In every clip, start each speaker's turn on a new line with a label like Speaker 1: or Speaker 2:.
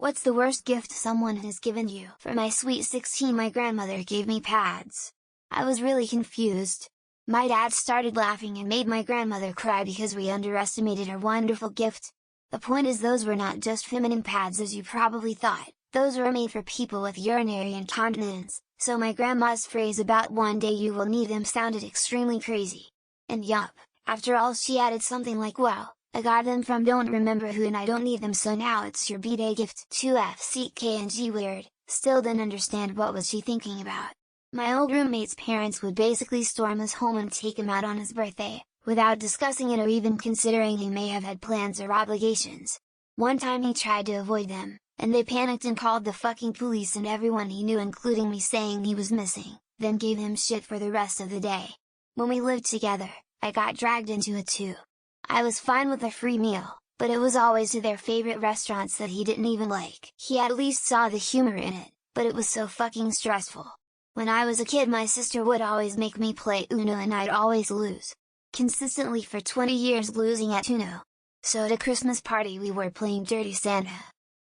Speaker 1: What's the worst gift someone has given you? For my sweet 16, my grandmother gave me pads. I was really confused. My dad started laughing and made my grandmother cry because we underestimated her wonderful gift. The point is, those were not just feminine pads as you probably thought, those were made for people with urinary incontinence, so my grandma's phrase about "one day you will need them" sounded extremely crazy. And yup, after all she added something like, "Well, I got them from don't remember who and I don't need them, so now it's your b-day gift." 2FCKNG weird, still didn't understand what was she thinking about. My old roommate's parents would basically storm his home and take him out on his birthday, without discussing it or even considering he may have had plans or obligations. One time he tried to avoid them, and they panicked and called the fucking police and everyone he knew, including me, saying he was missing, then gave him shit for the rest of the day. When we lived together, I got dragged into it too. I was fine with a free meal, but it was always to their favorite restaurants that he didn't even like. He at least saw the humor in it, but it was so fucking stressful. When I was a kid, my sister would always make me play Uno and I'd always lose. Consistently for 20 years losing at Uno. So at a Christmas party we were playing Dirty Santa.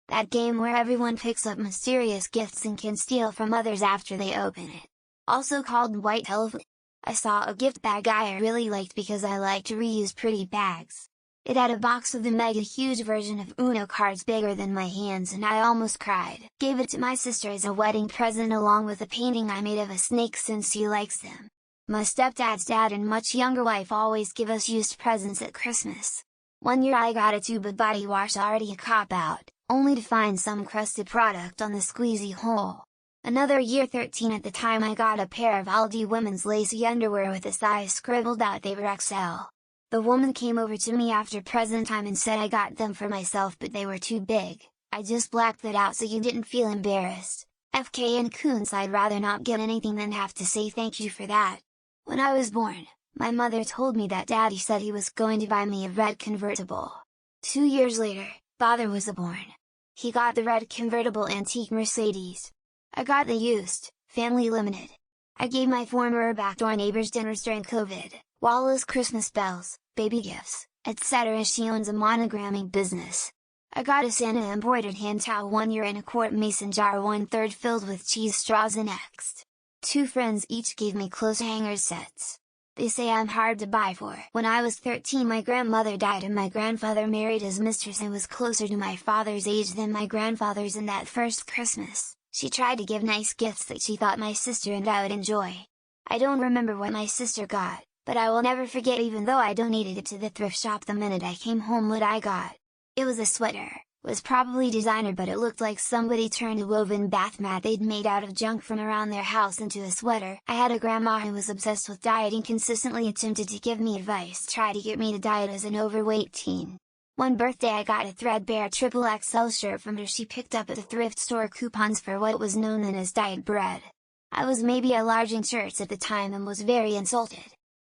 Speaker 1: That game where everyone picks up mysterious gifts and can steal from others after they open it. Also called White Elephant. I saw a gift bag I really liked because I like to reuse pretty bags. It had a box of the mega huge version of Uno cards bigger than my hands and I almost cried. Gave it to my sister as a wedding present along with a painting I made of a snake since she likes them. My stepdad's dad and much younger wife always give us used presents at Christmas. One year I got a tube of body wash, already a cop-out, only to find some crusted product on the squeezy hole. Another year, 13 at the time, I got a pair of Aldi women's lacy underwear with a size scribbled out they were XL. The woman came over to me after present time and said I got them for myself but they were too big. I just blacked that out so you didn't feel embarrassed. FK and Coons, I'd rather not get anything than have to say thank you for that. When I was born, my mother told me that Daddy said he was going to buy me a red convertible. 2 years later, Father was born. He got the red convertible antique Mercedes. I got the used, family limited. I gave my former backdoor neighbors dinners during COVID, Wallace Christmas bells, baby gifts, etc. She owns a monogramming business. I got a Santa embroidered hand towel 1 year in a quart mason jar 1/3 filled with cheese straws. And next, 2 friends each gave me clothes hanger sets. They say I'm hard to buy for. When I was 13 my grandmother died and my grandfather married his mistress and was closer to my father's age than my grandfather's. In that first Christmas, she tried to give nice gifts that she thought my sister and I would enjoy. I don't remember what my sister got, but I will never forget, even though I donated it to the thrift shop the minute I came home, what I got. It was a sweater, was probably designer, but it looked like somebody turned a woven bath mat they'd made out of junk from around their house into a sweater. I had a grandma who was obsessed with dieting, consistently attempted to give me advice, tried to get me to diet as an overweight teen. One birthday I got a threadbare XXL shirt from her she picked up at the thrift store, coupons for what was known then as diet bread. I was maybe a large in shirts at the time and was very insulted.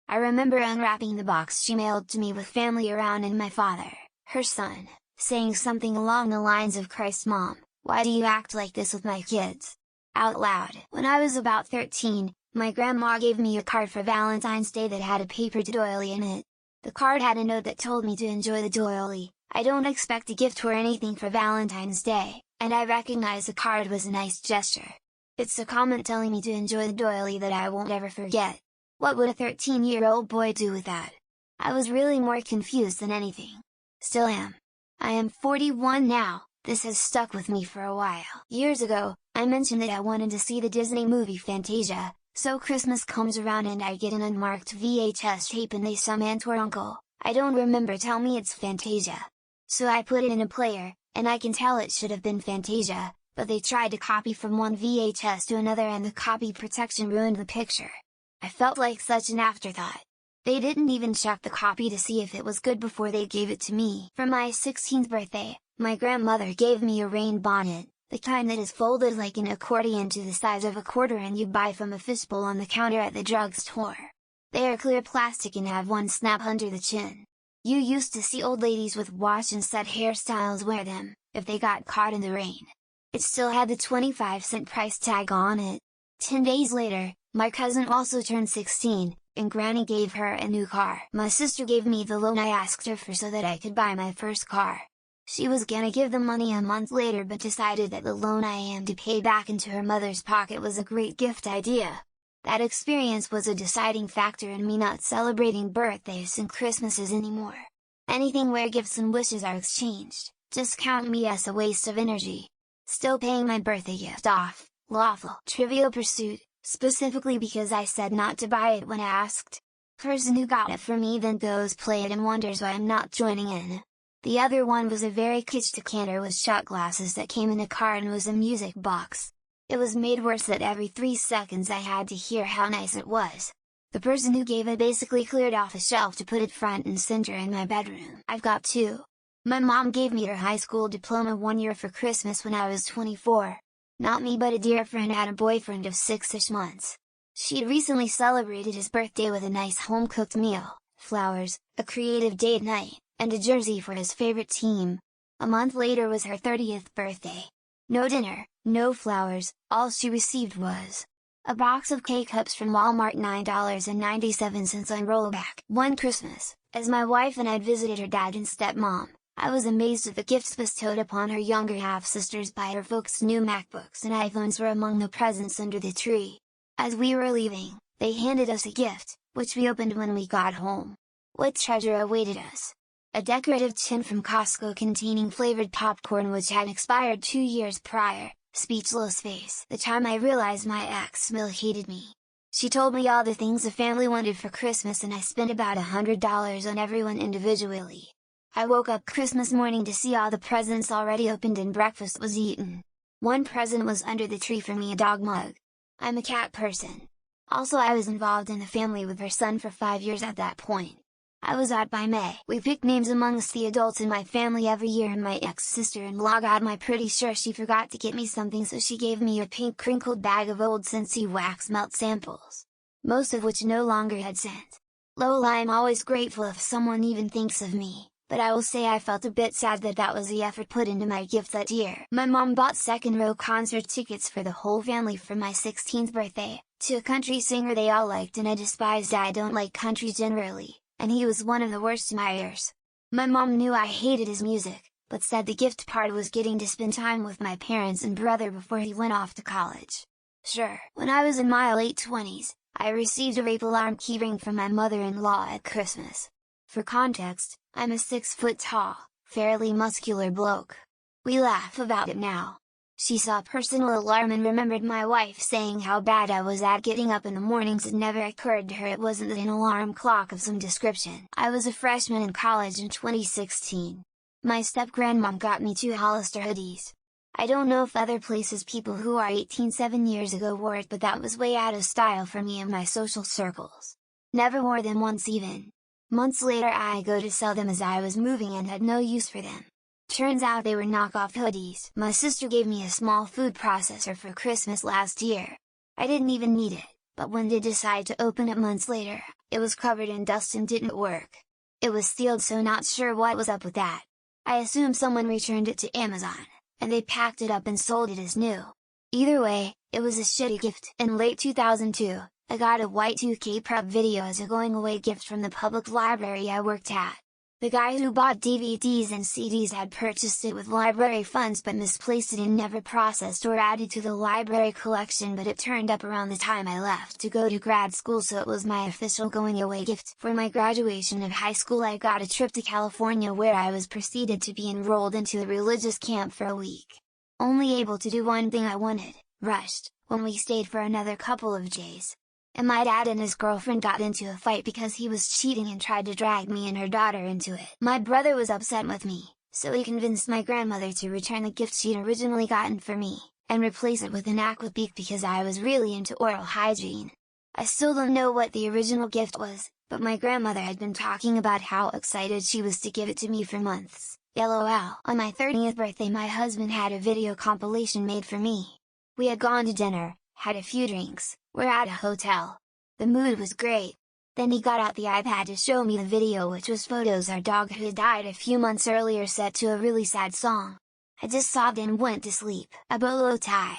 Speaker 1: I remember unwrapping the box she mailed to me with family around and my father, her son, saying something along the lines of, "Christ, Mom, why do you act like this with my kids?" out loud. When I was about 13, my grandma gave me a card for Valentine's Day that had a paper doily in it. The card had a note that told me to enjoy the doily. I don't expect a gift or anything for Valentine's Day, and I recognize the card was a nice gesture. It's a comment telling me to enjoy the doily that I won't ever forget. What would a 13-year-old boy do with that? I was really more confused than anything. Still am. I am 41 now. This has stuck with me for a while. Years ago, I mentioned that I wanted to see the Disney movie Fantasia, so Christmas comes around and I get an unmarked VHS tape and they some aunt or uncle, I don't remember, tell me it's Fantasia. So I put it in a player, and I can tell it should have been Fantasia, but they tried to copy from one VHS to another and the copy protection ruined the picture. I felt like such an afterthought. They didn't even check the copy to see if it was good before they gave it to me. For my 16th birthday, my grandmother gave me a rain bonnet, the kind that is folded like an accordion to the size of a quarter and you buy from a fishbowl on the counter at the drugstore. They are clear plastic and have one snap under the chin. You used to see old ladies with wash and set hairstyles wear them, if they got caught in the rain. It still had the 25-cent price tag on it. 10 days later, my cousin also turned 16, and Granny gave her a new car. My sister gave me the loan I asked her for so that I could buy my first car. She was gonna give the money a month later but decided that the loan I am to pay back into her mother's pocket was a great gift idea. That experience was a deciding factor in me not celebrating birthdays and Christmases anymore. Anything where gifts and wishes are exchanged, just count me as a waste of energy. Still paying my birthday gift off, lawful Trivial Pursuit, specifically because I said not to buy it when asked. Person who got it for me then goes play it and wonders why I'm not joining in. The other one was a very kitsch decanter with shot glasses that came in a card and was a music box. It was made worse that every 3 seconds I had to hear how nice it was. The person who gave it basically cleared off a shelf to put it front and center in my bedroom. I've got two. My mom gave me her high school diploma one year for Christmas when I was 24. Not me but a dear friend had a boyfriend of 6-ish months. She'd recently celebrated his birthday with a nice home-cooked meal, flowers, a creative date night, and a jersey for his favorite team. A month later was her 30th birthday. No dinner, no flowers, all she received was a box of K-Cups from Walmart, $9.97 on rollback. One Christmas, as my wife and I visited her dad and stepmom, I was amazed at the gifts bestowed upon her younger half-sisters by her folks. New MacBooks and iPhones were among the presents under the tree. As we were leaving, they handed us a gift, which we opened when we got home. What treasure awaited us! A decorative tin from Costco containing flavored popcorn which had expired 2 years prior. Speechless face. The time I realized my ex still hated me. She told me all the things the family wanted for Christmas and I spent about $100 on everyone individually. I woke up Christmas morning to see all the presents already opened and breakfast was eaten. One present was under the tree for me, a dog mug. I'm a cat person. Also, I was involved in the family with her son for 5 years at that point. I was out by May. We picked names amongst the adults in my family every year and my ex-sister-in-law got me pretty sure she forgot to get me something, so she gave me a pink crinkled bag of old Scentsy wax melt samples. Most of which no longer had scent. Lol, I'm always grateful if someone even thinks of me, but I will say I felt a bit sad that was the effort put into my gift that year. My mom bought second-row concert tickets for the whole family for my 16th birthday, to a country singer they all liked and I despised. I don't like country generally, and he was one of the worst in my ears. My mom knew I hated his music, but said the gift part was getting to spend time with my parents and brother before he went off to college. Sure. When I was in my late 20s, I received a rape alarm keyring from my mother-in-law at Christmas. For context, I'm a 6 foot tall, fairly muscular bloke. We laugh about it now. She saw personal alarm and remembered my wife saying how bad I was at getting up in the mornings. It never occurred to her it wasn't an alarm clock of some description. I was a freshman in college in 2016. My step-grandmom got me 2 Hollister hoodies. I don't know if other places people who are 18 7 years ago wore it, but that was way out of style for me and my social circles. Never wore them once even. Months later I go to sell them as I was moving and had no use for them. Turns out they were knockoff hoodies. My sister gave me a small food processor for Christmas last year. I didn't even need it, but when they decided to open it months later, it was covered in dust and didn't work. It was sealed, so not sure what was up with that. I assume someone returned it to Amazon, and they packed it up and sold it as new. Either way, it was a shitty gift. In late 2002, I got a Y2K prep video as a going away gift from the public library I worked at. The guy who bought DVDs and CDs had purchased it with library funds but misplaced it and never processed or added to the library collection, but it turned up around the time I left to go to grad school, so it was my official going away gift. For my graduation of high school I got a trip to California where I was proceeded to be enrolled into a religious camp for a week. Only able to do one thing I wanted, rushed, when we stayed for another couple of days. And my dad and his girlfriend got into a fight because he was cheating and tried to drag me and her daughter into it. My brother was upset with me, so he convinced my grandmother to return the gift she'd originally gotten for me, and replace it with an Aquapeak because I was really into oral hygiene. I still don't know what the original gift was, but my grandmother had been talking about how excited she was to give it to me for months. LOL. On my 30th birthday my husband had a video compilation made for me. We had gone to dinner, had a few drinks, we're at a hotel. The mood was great. Then he got out the iPad to show me the video, which was photos our dog who had died a few months earlier set to a really sad song. I just sobbed and went to sleep. A bolo tie.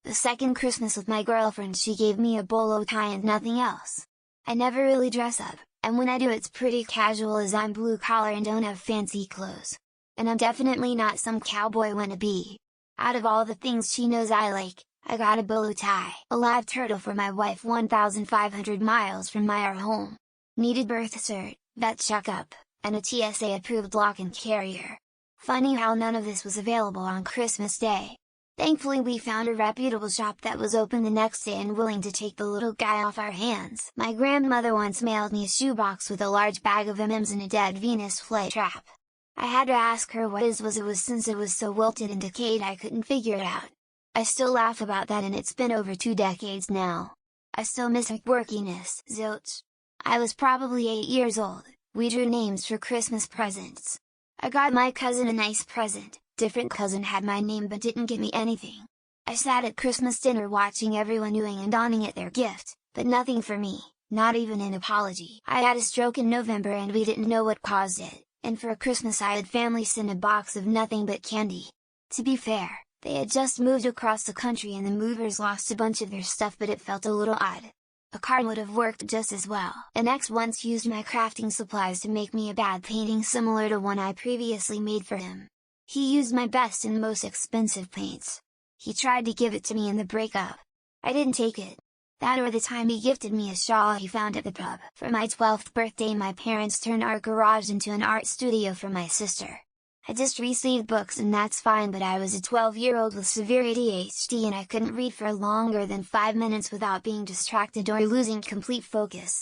Speaker 1: The second Christmas with my girlfriend she gave me a bolo tie and nothing else. I never really dress up, and when I do it's pretty casual as I'm blue collar and don't have fancy clothes. and I'm definitely not some cowboy wannabe. Out of all the things she knows I like, I got a bolo tie, a live turtle for my wife 1,500 miles from my home. Needed birth cert, vet checkup, and a TSA approved lock and carrier. Funny how none of this was available on Christmas Day. Thankfully we found a reputable shop that was open the next day and willing to take the little guy off our hands. My grandmother once mailed me a shoebox with a large bag of M&Ms and a dead Venus flytrap. I had to ask her what it was since it was so wilted and decayed I couldn't figure it out. I still laugh about that and it's been over 2 decades now. I still miss her quirkiness. Zilch. I was probably 8 years old. We drew names for Christmas presents. I got my cousin a nice present. Different cousin had my name but didn't give me anything. I sat at Christmas dinner watching everyone doing and donning at their gift, but nothing for me, not even an apology. I had a stroke in November and we didn't know what caused it, and for Christmas I had family send a box of nothing but candy. To be fair, they had just moved across the country and the movers lost a bunch of their stuff, but it felt a little odd. A card would have worked just as well. An ex once used my crafting supplies to make me a bad painting similar to one I previously made for him. He used my best and most expensive paints. He tried to give it to me in the breakup. I didn't take it. That or the time he gifted me a shawl he found at the pub. For my 12th birthday my parents turned our garage into an art studio for my sister. I just received books and that's fine, but I was a 12-year-old with severe ADHD and I couldn't read for longer than 5 minutes without being distracted or losing complete focus.